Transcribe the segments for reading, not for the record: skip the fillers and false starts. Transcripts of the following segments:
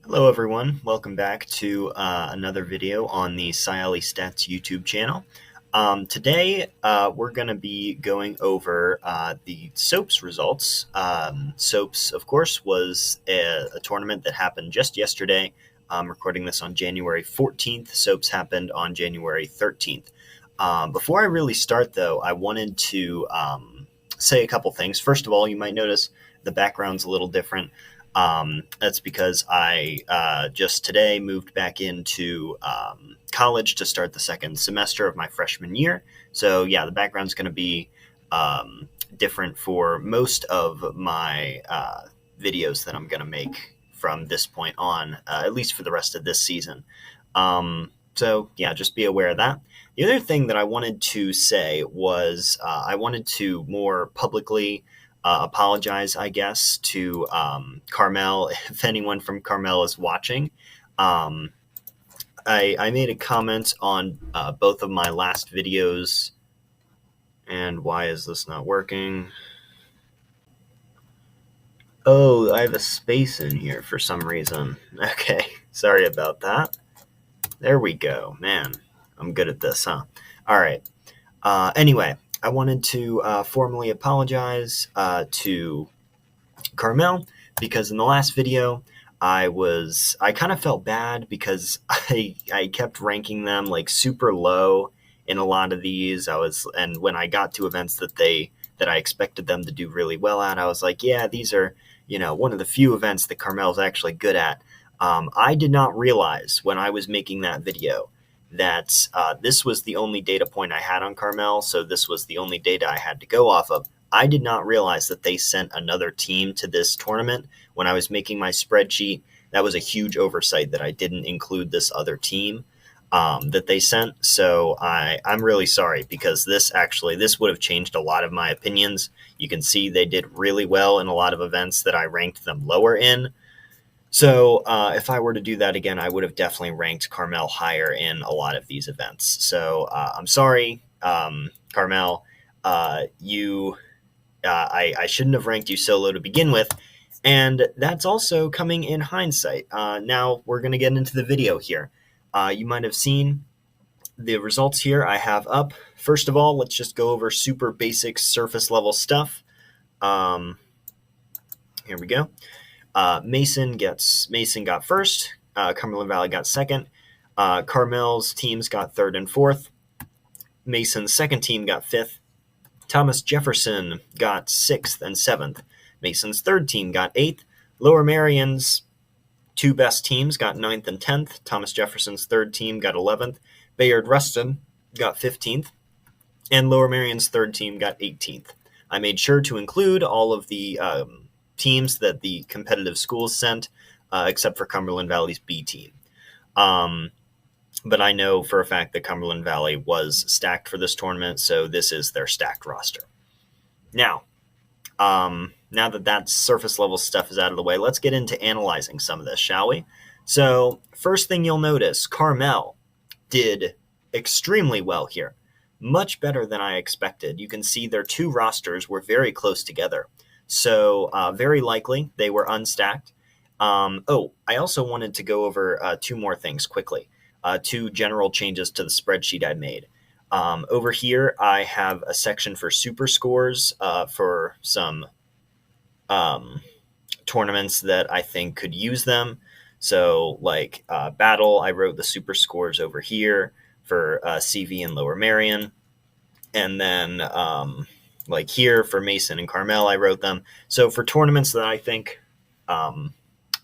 Hello everyone, welcome back to another video on the Siali Stats YouTube channel. Today we're going to be going over the SOAPS results. SOAPS, of course, was a tournament that happened just yesterday. I'm recording this on January 14th. SOAPS happened on January 13th. Before I really start, though, I wanted to say a couple things. First of all, you might notice the background's a little different. That's because I just today moved back into college to start the second semester of my freshman year. So yeah, the background's going to be different for most of my videos that I'm going to make from this point on, at least for the rest of this season. So yeah, just be aware of that. The other thing that I wanted to say was I wanted to more publicly apologize, I guess, to Carmel, if anyone from Carmel is watching. I made a comment on both of my last videos. And why is this not working? Oh, I have a space in here for some reason. Okay, sorry about that. There we go. Man, I'm good at this, huh? All right. Anyway, I wanted to formally apologize to Carmel because in the last video I kind of felt bad because I kept ranking them like super low in a lot of these. And when I got to events that I expected them to do really well at, I was like, yeah, these are, one of the few events that Carmel's actually good at. I did not realize when I was making that video that this was the only data point I had on Carmel, so this was the only data I had to go off of. I did not realize that they sent another team to this tournament when I was making my spreadsheet. That was a huge oversight that I didn't include this other team that they sent. So I'm really sorry because this would have changed a lot of my opinions. You can see they did really well in a lot of events that I ranked them lower in. So if I were to do that again, I would have definitely ranked Carmel higher in a lot of these events. So I'm sorry, Carmel. I shouldn't have ranked you so low to begin with. And that's also coming in hindsight. Now we're going to get into the video here. You might have seen the results here I have up. First of all, let's just go over super basic surface level stuff. Here we go. Mason got first. Cumberland Valley got second. Carmel's teams got third and fourth. Mason's second team got fifth. Thomas Jefferson got sixth and seventh. Mason's third team got eighth. Lower Marion's two best teams got ninth and 10th. Thomas Jefferson's third team got 11th. Bayard Ruston got 15th. And Lower Marion's third team got 18th. I made sure to include all of the teams that the competitive schools sent, except for Cumberland Valley's B team. But I know for a fact that Cumberland Valley was stacked for this tournament, so this is their stacked roster. Now that surface level stuff is out of the way, let's get into analyzing some of this, shall we? So first thing you'll notice, Carmel did extremely well here. Much better than I expected. You can see their two rosters were very close together. So very likely they were unstacked. I also wanted to go over two more things quickly. Two general changes to the spreadsheet I made. Over here, I have a section for super scores for some tournaments that I think could use them. So like Battle, I wrote the super scores over here for CV and Lower Marion. And then like here for Mason and Carmel, I wrote them. So for tournaments that I think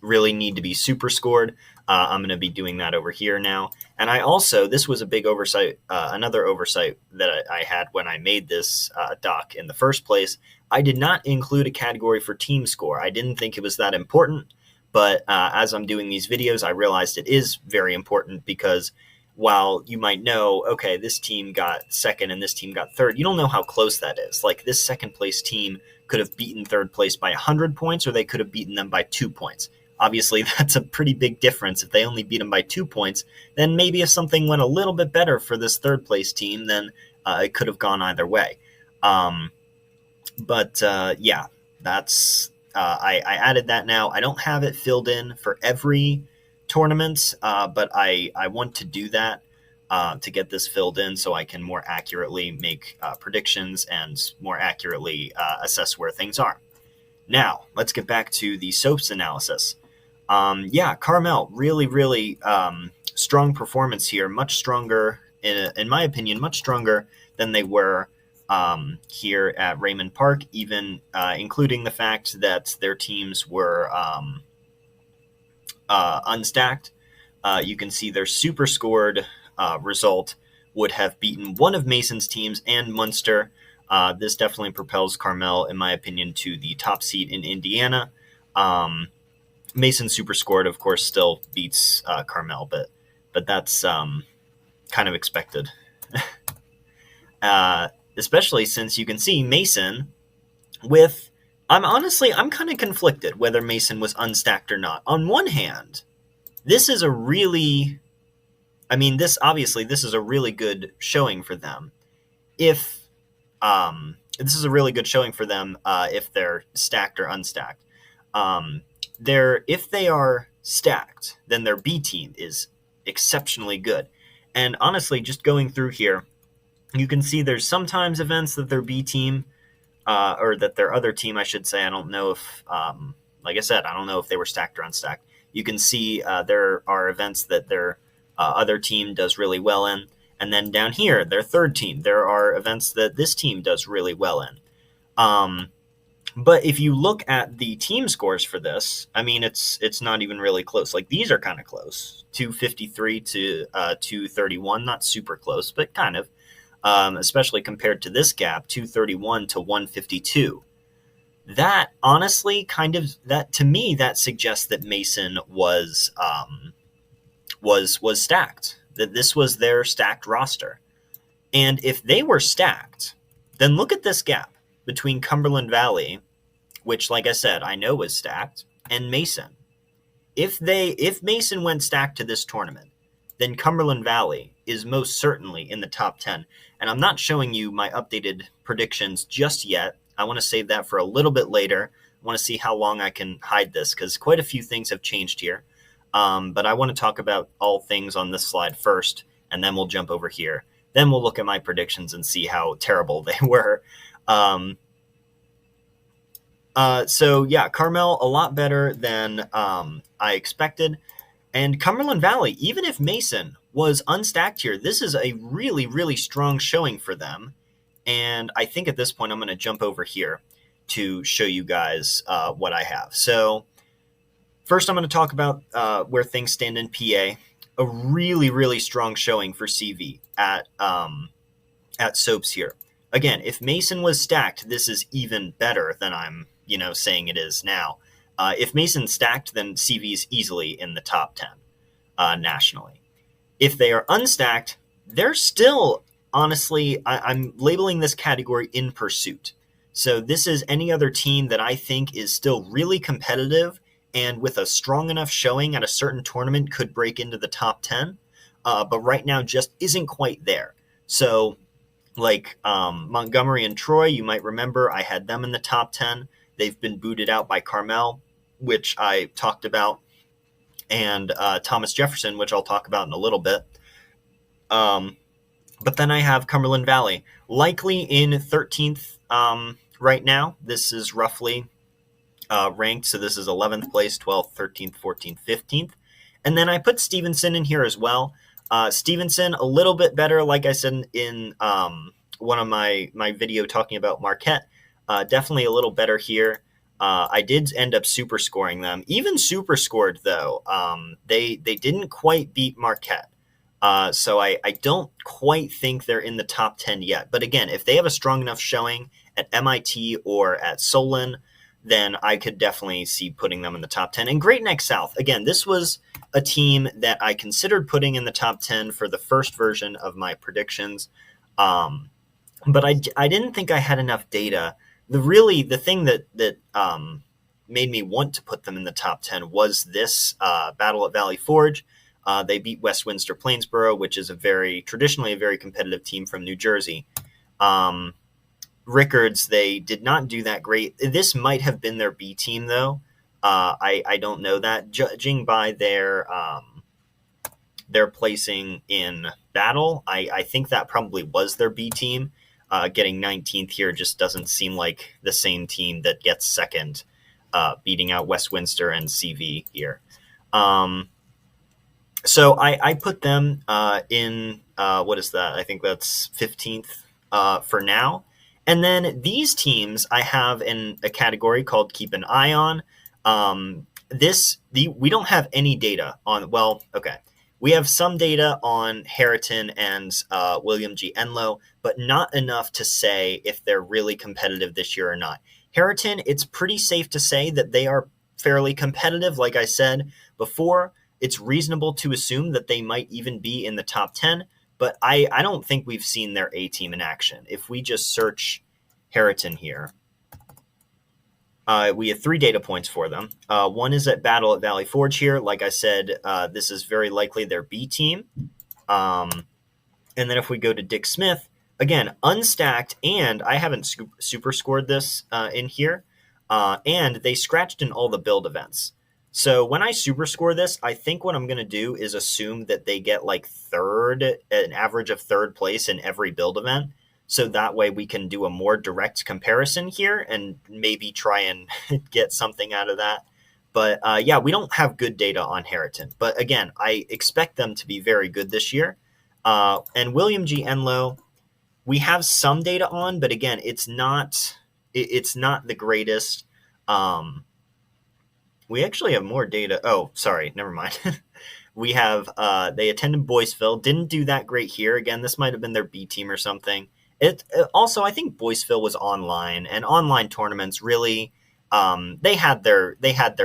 really need to be super scored, I'm going to be doing that over here now. And I also, this was a big oversight, another oversight that I had when I made this doc in the first place. I did not include a category for team score. I didn't think it was that important, but as I'm doing these videos, I realized it is very important because while you might know, okay, this team got second and this team got third, you don't know how close that is. Like this second place team could have beaten third place by 100 points, or they could have beaten them by 2 points. Obviously, that's a pretty big difference. If they only beat them by 2 points, then maybe if something went a little bit better for this third place team, then it could have gone either way. Yeah, that's I added that now. I don't have it filled in for every tournament, but I want to do that to get this filled in so I can more accurately make predictions and more accurately assess where things are. Now, let's get back to the SOAPS analysis. Yeah, Carmel, really, really strong performance here. Much stronger, in my opinion, much stronger than they were here at Raymond Park, even including the fact that their teams were unstacked. You can see their super scored result would have beaten one of Mason's teams and Munster. This definitely propels Carmel, in my opinion, to the top seat in Indiana. Mason super scored, of course, still beats Carmel, but that's kind of expected. Especially since you can see Mason with, I'm kind of conflicted whether Mason was unstacked or not. On one hand, this is a really, this is a really good showing for them. If this is a really good showing for them if they're stacked or unstacked. If they are stacked, then their B team is exceptionally good. And honestly, just going through here, you can see there's sometimes events that their B team, or that their other team, I should say, I don't know if, like I said, I don't know if they were stacked or unstacked. You can see there are events that their other team does really well in. And then down here, their third team, there are events that this team does really well in. But if you look at the team scores for this, it's not even really close. Like, these are kind of close. 253 to 231, not super close, but kind of. Especially compared to this gap, 231 to 152. That, honestly, to me, that suggests that Mason was stacked. That this was their stacked roster. And if they were stacked, then look at this gap between Cumberland Valley, which, like I said, I know was stacked, and Mason. If Mason went stacked to this tournament, then Cumberland Valley is most certainly in the top 10. And I'm not showing you my updated predictions just yet. I want to save that for a little bit later. I want to see how long I can hide this, because quite a few things have changed here. But I want to talk about all things on this slide first, and then we'll jump over here. Then we'll look at my predictions and see how terrible they were. So yeah, Carmel, a lot better than I expected. And Cumberland Valley, even if Mason was unstacked here, this is a really, really strong showing for them. And I think at this point, I'm going to jump over here to show you guys what I have. So first, I'm going to talk about where things stand in PA. A really, really strong showing for CV at SOAPS here. Again, if Mason was stacked, this is even better than I'm saying it is now. If Mason's stacked, then CV is easily in the top 10 nationally. If they are unstacked, they're still, honestly, I'm labeling this category in pursuit. So this is any other team that I think is still really competitive and with a strong enough showing at a certain tournament could break into the top 10, but right now just isn't quite there. So like Montgomery and Troy, you might remember I had them in the top 10. They've been booted out by Carmel, which I talked about, and Thomas Jefferson, which I'll talk about in a little bit. But then I have Cumberland Valley, likely in 13th right now. This is roughly ranked, so this is 11th place, 12th, 13th, 14th, 15th. And then I put Stevenson in here as well. Stevenson, a little bit better, like I said in one of my video talking about Marquette. Definitely a little better here. I did end up super scoring them. Even super scored, though, they didn't quite beat Marquette. So I don't quite think they're in the top 10 yet. But again, if they have a strong enough showing at MIT or at Solon, then I could definitely see putting them in the top 10. And Great Neck South, again, this was a team that I considered putting in the top 10 for the first version of my predictions. But I didn't think I had enough data. The thing that made me want to put them in the top 10 was this battle at Valley Forge. They beat Westminster Plainsboro, which is traditionally a very competitive team from New Jersey. Rickards, they did not do that great. This might have been their B team, though. I don't know that. Judging by their placing in battle, I think that probably was their B team. Getting 19th here just doesn't seem like the same team that gets second, beating out Westminster and CV here. So I put them in, what is that? I think that's 15th for now. And then these teams I have in a category called Keep an Eye On. We don't have any data on, well, okay. We have some data on Harriton and William G. Enloe, but not enough to say if they're really competitive this year or not. Harriton, it's pretty safe to say that they are fairly competitive. Like I said before, it's reasonable to assume that they might even be in the top 10, but I don't think we've seen their A team in action. If we just search Harriton here, we have 3 data points for them. One is at Battle at Valley Forge here. Like I said, this is very likely their B team. And then if we go to Dick Smith, again, unstacked, and I haven't super scored this in here, and they scratched in all the build events. So when I super score this, I think what I'm going to do is assume that they get like an average of third place in every build event. So that way we can do a more direct comparison here and maybe try and get something out of that. But yeah, we don't have good data on Harriton. But again, I expect them to be very good this year. And William G. Enloe, we have some data on, but again, it's not the greatest. We actually have more data. Oh, sorry, never mind. We have they attended Boyceville, didn't do that great here. Again, this might have been their B team or something. It also, I think Boyceville was online, and online tournaments really they had their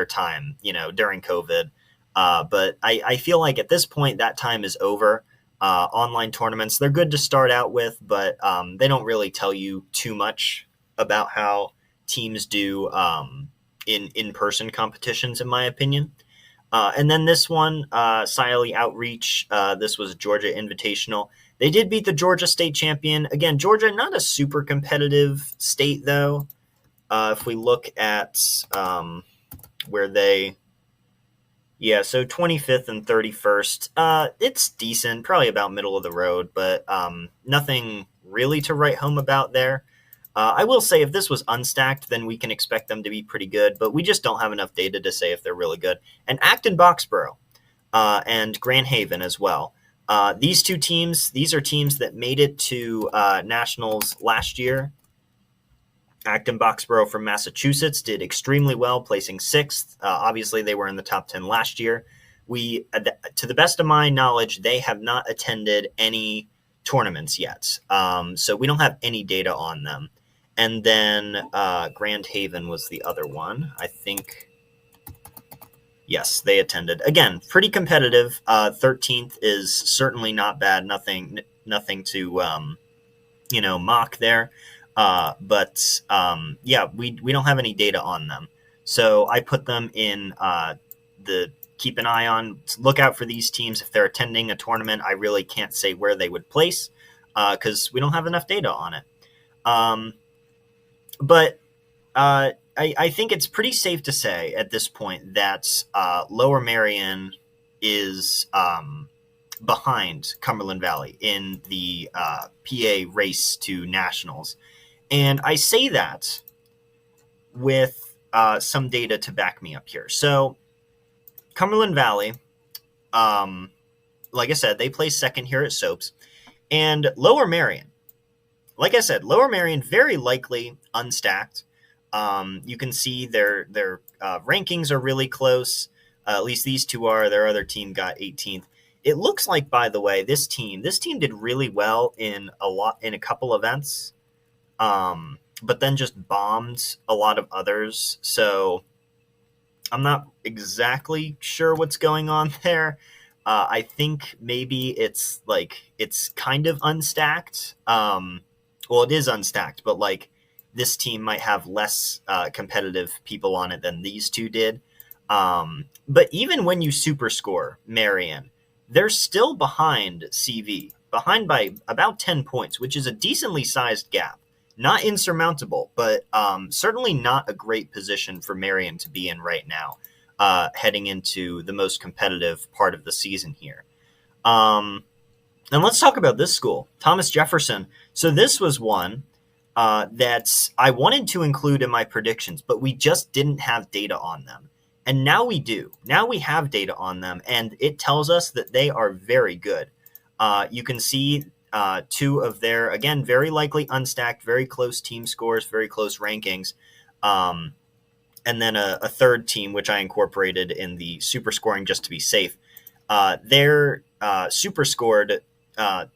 time, during COVID. But I feel like at this point that time is over. Online tournaments, they're good to start out with, but they don't really tell you too much about how teams do in-person competitions, in my opinion. And then this one, Siley Outreach, this was Georgia Invitational. They did beat the Georgia state champion. Again, Georgia, not a super competitive state, though. If we look at where they... Yeah, so 25th and 31st. It's decent, probably about middle of the road, but nothing really to write home about there. I will say if this was unstacked, then we can expect them to be pretty good, but we just don't have enough data to say if they're really good. And Acton-Boxborough and Grand Haven as well. These two teams, these are teams that made it to nationals last year. Acton-Boxborough from Massachusetts did extremely well, placing 6th. Obviously, they were in the top 10 last year. To the best of my knowledge, they have not attended any tournaments yet. So we don't have any data on them. And then Grand Haven was the other one. I think, yes, they attended. Again, pretty competitive. 13th is certainly not bad. Nothing to mock there. But yeah, we don't have any data on them. So I put them in the keep an eye on. Look out for these teams if they're attending a tournament. I really can't say where they would place because we don't have enough data on it. But I think it's pretty safe to say at this point that Lower Merion is behind Cumberland Valley in the PA race to nationals. And I say that with some data to back me up here. So Cumberland Valley, like I said, they placed second here at SOAPS. And Lower Merion, like I said, Lower Merion very likely unstacked. You can see their rankings are really close. At least these two are. Their other team got 18th. It looks like, by the way, this team did really well in a couple events, but then just bombed a lot of others. So I'm not exactly sure what's going on there. I think maybe it's kind of unstacked. Well, it is unstacked, but this team might have less competitive people on it than these two did. But even when you super score Marion, they're still behind CV, behind by about 10 points, which is a decently sized gap. Not insurmountable, but certainly not a great position for Marion to be in right now, heading into the most competitive part of the season here. And let's talk about this school, Thomas Jefferson. So this was one that I wanted to include in my predictions, but we just didn't have data on them. And now we do. Now we have data on them, and it tells us that they are very good. You can see two of their, again, very likely unstacked, very close team scores, very close rankings. And then a third team, which I incorporated in the super scoring just to be safe. Their super scored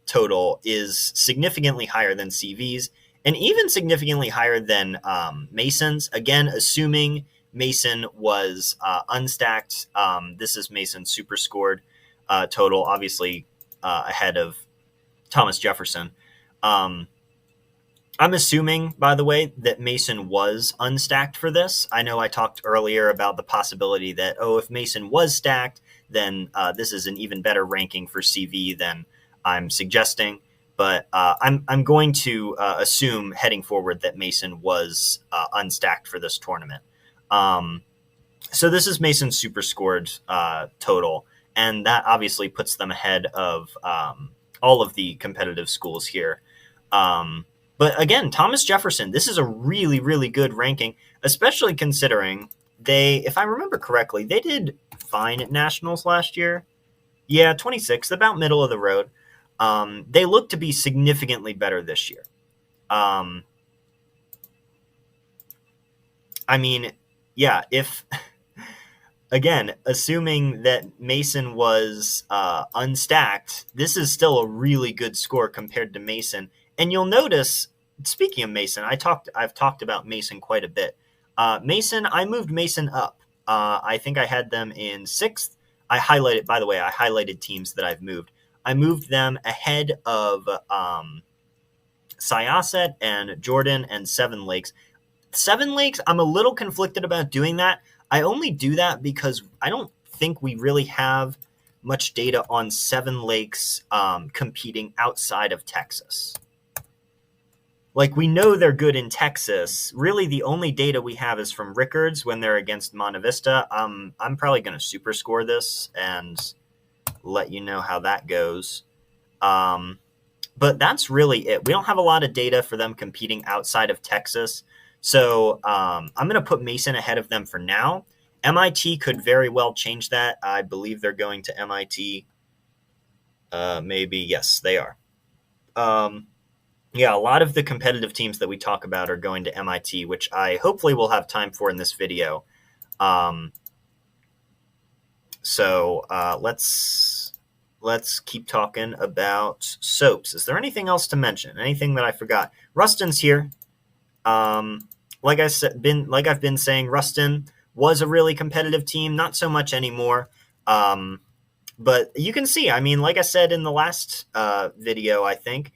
total is significantly higher than CV's and even significantly higher than Mason's. Again, assuming Mason was unstacked. This is Mason's super scored total, obviously ahead of Thomas Jefferson. I'm assuming, by the way, that Mason was unstacked for this. I know I talked earlier about the possibility that, if Mason was stacked, then this is an even better ranking for CV than I'm suggesting. But I'm going to assume heading forward that Mason was unstacked for this tournament. So this is Mason's super scored total, and that obviously puts them ahead of all of the competitive schools here. But again, Thomas Jefferson, this is a really, really good ranking, especially considering if I remember correctly, they did fine at nationals last year. Yeah, 26th, about middle of the road. They look to be significantly better this year. I mean, yeah, if, again, assuming that Mason was unstacked, this is still a really good score compared to Mason. And you'll notice, speaking of Mason, I've talked about Mason quite a bit. Mason, I moved Mason up. I think I had them in 6th. I highlighted teams that I've moved. I moved them ahead of Syosset and Jordan and Seven Lakes. Seven Lakes, I'm a little conflicted about doing that. I only do that because I don't think we really have much data on Seven Lakes competing outside of Texas. Like, we know they're good in Texas. Really, the only data we have is from Rickards when they're against Monte Vista. I'm probably going to super score this and let you know how that goes. But that's really it. We don't have a lot of data for them competing outside of Texas. So I'm going to put Mason ahead of them for now. MIT could very well change that. I believe they're going to MIT. Maybe, yes, they are. Yeah, a lot of the competitive teams that we talk about are going to MIT, which I hopefully will have time for in this video. So let's keep talking about SOAPS. Is there anything else to mention? Anything that I forgot? Ruston's here. Like I've been saying, Ruston was a really competitive team. Not so much anymore. But you can see, I mean, like I said in the last video, I think,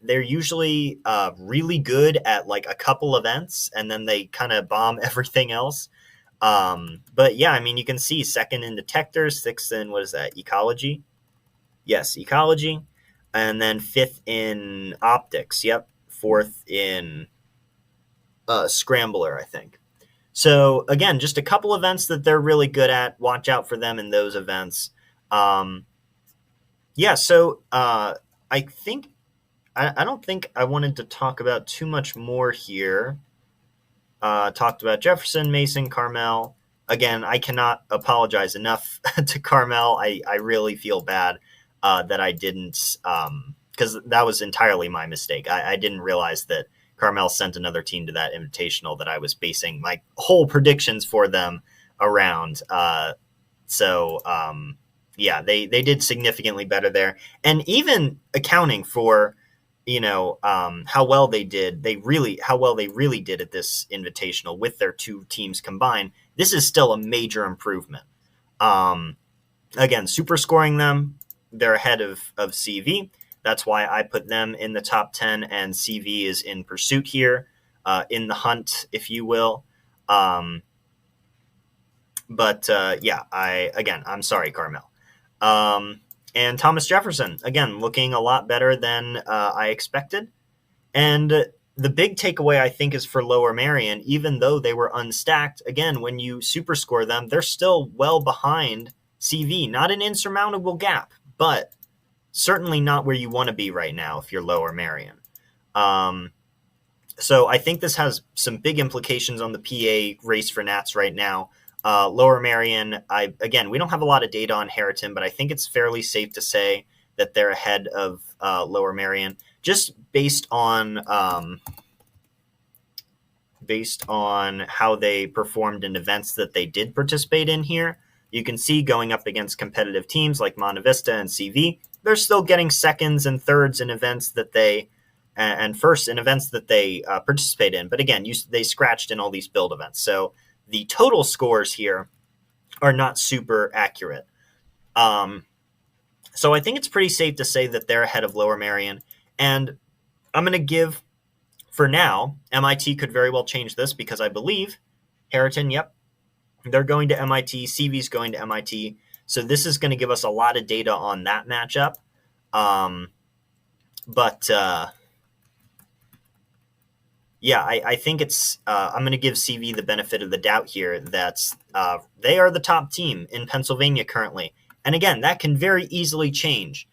they're usually really good at like a couple events, and then they kind of bomb everything else. But yeah, I mean, you can see 2nd in detectors, 6th in, what is that, ecology? Yes, ecology. And then 5th in optics. Yep. 4th in scrambler, I think. So again, just a couple events that they're really good at. Watch out for them in those events. Yeah, so I think I don't think I wanted to talk about too much more here. Talked about Jefferson, Mason, Carmel. Again, I cannot apologize enough to Carmel. I really feel bad that I didn't, because that was entirely my mistake. I didn't realize that Carmel sent another team to that invitational that I was basing my whole predictions for them around. Yeah, they did significantly better there. And even accounting for, how well they really did at this invitational with their two teams combined, this is still a major improvement. Again, super scoring them, they're ahead of CV. That's why I put them in the top 10, and CV is in pursuit here, in the hunt, if you will. I'm sorry, Carmel. And Thomas Jefferson, again, looking a lot better than I expected. And the big takeaway, I think, is for Lower Merion. Even though they were unstacked, again, when you super score them, they're still well behind CV. Not an insurmountable gap, but certainly not where you want to be right now if you're Lower Merion. So I think this has some big implications on the PA race for Nats right now. Lower Merion, we don't have a lot of data on Harriton, but I think it's fairly safe to say that they're ahead of Lower Merion, just based on how they performed in events that they did participate in here. You can see going up against competitive teams like Monte Vista and CV, they're still getting seconds and thirds in events that they and first in events that they participate in. But again, they scratched in all these build events. So the total scores here are not super accurate. So I think it's pretty safe to say that they're ahead of Lower Merion. And I'm going to give, for now, MIT could very well change this because I believe Harriton, they're going to MIT, CV's going to MIT. So this is going to give us a lot of data on that matchup. I think it's I'm going to give CV the benefit of the doubt here that they are the top team in Pennsylvania currently. And again, that can very easily change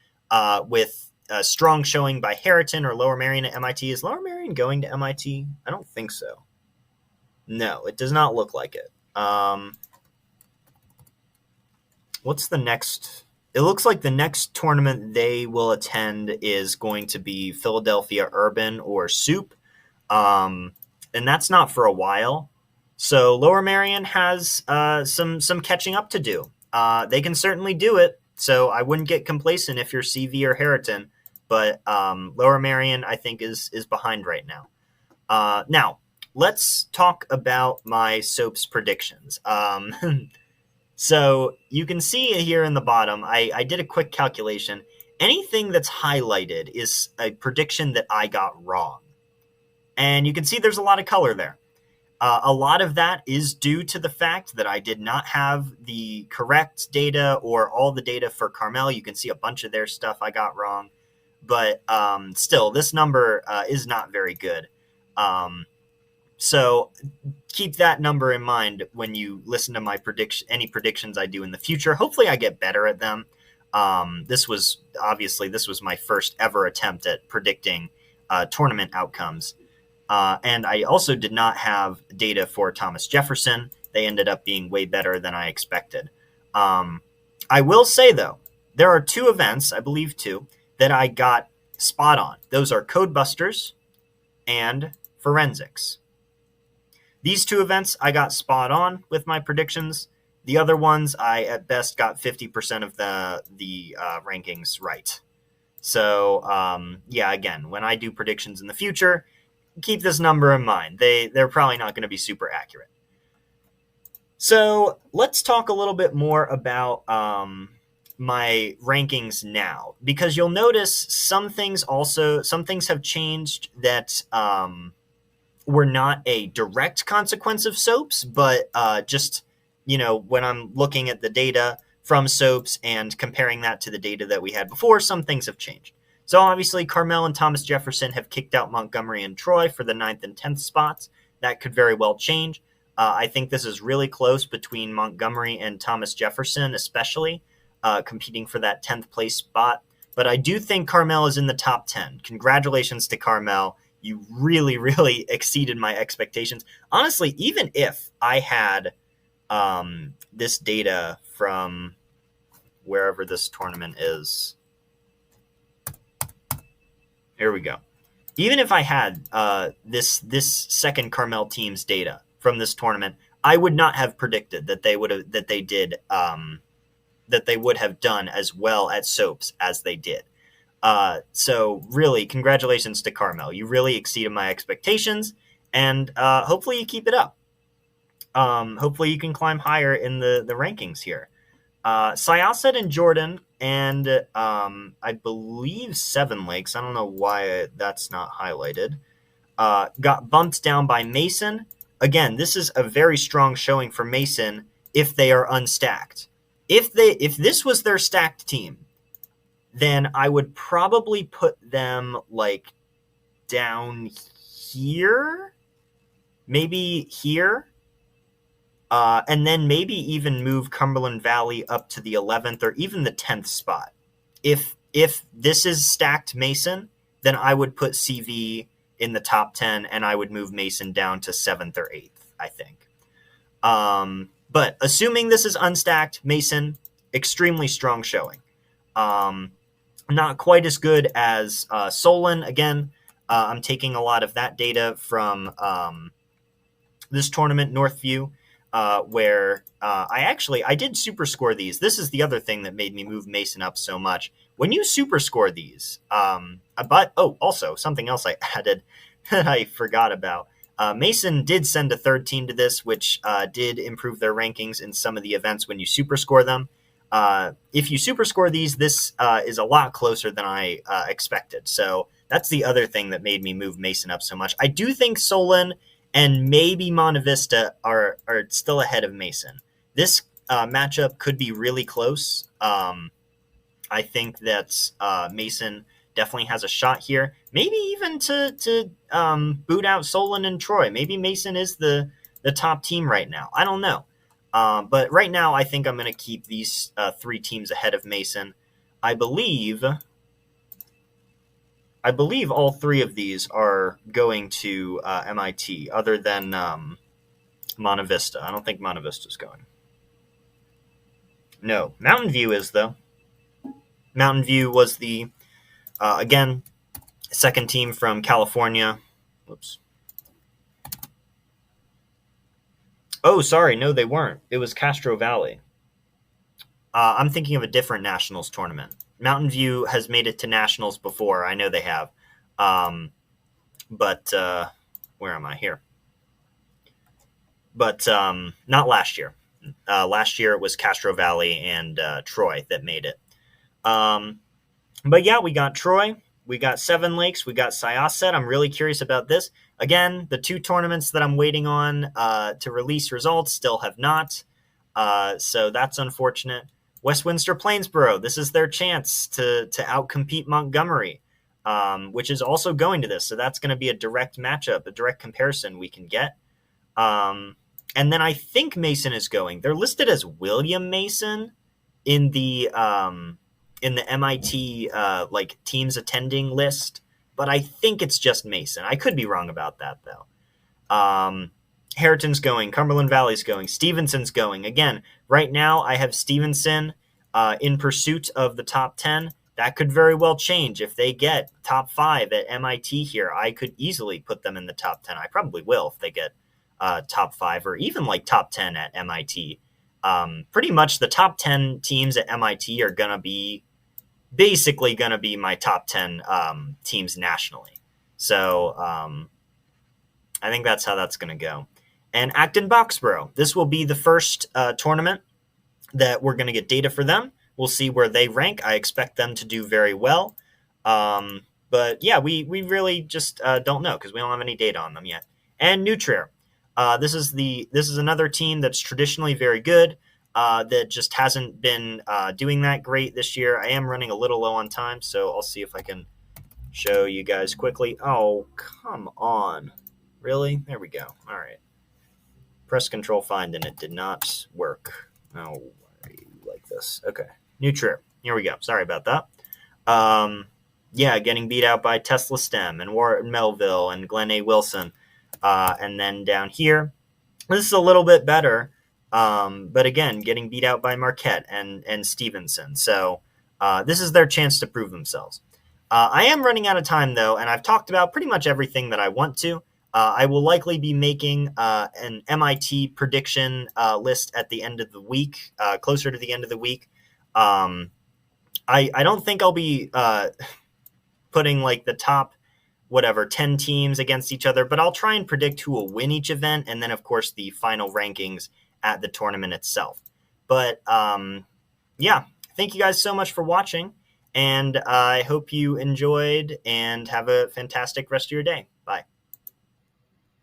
with a strong showing by Harriton or Lower Merion at MIT. Is Lower Merion going to MIT? I don't think so. No, it does not look like it. What's the next? It looks like the next tournament they will attend is going to be Philadelphia Urban or SOUP. And that's not for a while. So Lower Merion has some catching up to do. They can certainly do it. So I wouldn't get complacent if you're CV or Harriton. But Lower Merion, I think, is behind right now. Now, let's talk about my SOAPS predictions. So you can see here in the bottom, I did a quick calculation. Anything that's highlighted is a prediction that I got wrong. And you can see there's a lot of color there. A lot of that is due to the fact that I did not have the correct data or all the data for Carmel. You can see a bunch of their stuff I got wrong. But still, this number is not very good. So keep that number in mind when you listen to my any predictions I do in the future. Hopefully I get better at them. This was my first ever attempt at predicting tournament outcomes. And I also did not have data for Thomas Jefferson. They ended up being way better than I expected. I will say, though, there are two events, I believe two, that I got spot on. Those are Codebusters and Forensics. These two events I got spot on with my predictions. The other ones, I at best got 50% of the rankings right. So, again, when I do predictions in the future, keep this number in mind. They're probably not going to be super accurate. So let's talk a little bit more about my rankings now, because you'll notice some things have changed that were not a direct consequence of SOAPS, but just, when I'm looking at the data from SOAPS and comparing that to the data that we had before, some things have changed. So obviously Carmel and Thomas Jefferson have kicked out Montgomery and Troy for the 9th and 10th spots. That could very well change. I think this is really close between Montgomery and Thomas Jefferson, especially competing for that 10th place spot. But I do think Carmel is in the top 10. Congratulations to Carmel. You really, really exceeded my expectations. Honestly, even if I had this data from wherever this tournament is. Here we go. Even if I had this second Carmel team's data from this tournament, I would not have predicted that they would have done as well at SOAPS as they did. So really, congratulations to Carmel. You really exceeded my expectations, and hopefully you keep it up. Hopefully you can climb higher in the rankings here. Syosset and Jordan and I believe Seven Lakes, I don't know why that's not highlighted, got bumped down by Mason. Again, this is a very strong showing for Mason if they are unstacked. If this was their stacked team, then I would probably put them like down here, maybe here, and then maybe even move Cumberland Valley up to the 11th or even the 10th spot. If this is stacked Mason, then I would put CV in the top 10, and I would move Mason down to 7th or 8th, I think. But assuming this is unstacked, Mason, extremely strong showing. Not quite as good as Solon. Again, I'm taking a lot of that data from this tournament, Northview, where I did super score these. This is the other thing that made me move Mason up so much. When you super score these, also something else I added that I forgot about. Mason did send a third team to this, which did improve their rankings in some of the events when you super score them. If you super score these, this is a lot closer than I expected. So that's the other thing that made me move Mason up so much. I do think Solon and maybe Monte Vista are still ahead of Mason. This matchup could be really close. I think that Mason definitely has a shot here. Maybe even to boot out Solon and Troy. Maybe Mason is the top team right now. I don't know. But right now, I think I'm going to keep these three teams ahead of Mason. I believe all three of these are going to MIT, other than Monte Vista. I don't think Monte Vista's going. No, Mountain View is, though. Mountain View was the, again, second team from California. Whoops. Oh, sorry. No, they weren't. It was Castro Valley. I'm thinking of a different Nationals tournament. Mountain View has made it to Nationals before. I know they have. But where am I here? But not last year. Last year it was Castro Valley and Troy that made it. But yeah, we got Troy. We got Seven Lakes. We got Syosset. I'm really curious about this. Again, the two tournaments that I'm waiting on to release results still have not. So that's unfortunate. Westminster Plainsboro, this is their chance to outcompete Montgomery, which is also going to this. So that's going to be a direct matchup, a direct comparison we can get. And then I think Mason is going. They're listed as William Mason in the MIT like teams attending list, but I think it's just Mason. I could be wrong about that though. Harriton's going, Cumberland Valley's going, Stevenson's going. Again, right now I have Stevenson in pursuit of the top 10. That could very well change. If they get top 5 at MIT here, I could easily put them in the top 10. I probably will if they get top 5 or even like top 10 at MIT. Pretty much the top 10 teams at MIT are going to be basically going to be my top 10 teams nationally. So I think that's how that's going to go. And Acton Boxborough, this will be the first tournament that we're going to get data for them. We'll see where they rank. I expect them to do very well. But yeah, we really just don't know because we don't have any data on them yet. And New Trier. This is another team that's traditionally very good. That just hasn't been doing that great this year. I am running a little low on time, so I'll see if I can show you guys quickly. Oh, come on. Really? There we go. All right. Press Control Find, and it did not work. Oh, why are you like this? Okay. New Trier. Here we go. Sorry about that. Yeah, getting beat out by Tesla STEM and Warren Melville and Glenn A. Wilson. And then down here, this is a little bit better. But again, getting beat out by Marquette and Stevenson. So this is their chance to prove themselves. I am running out of time, though, and I've talked about pretty much everything that I want to. I will likely be making an MIT prediction list at the end of the week, closer to the end of the week. I don't think I'll be putting like the top 10 teams against each other, but I'll try and predict who will win each event, and then, of course, the final rankings at the tournament itself. But yeah, thank you guys so much for watching, and I hope you enjoyed and have a fantastic rest of your day. Bye.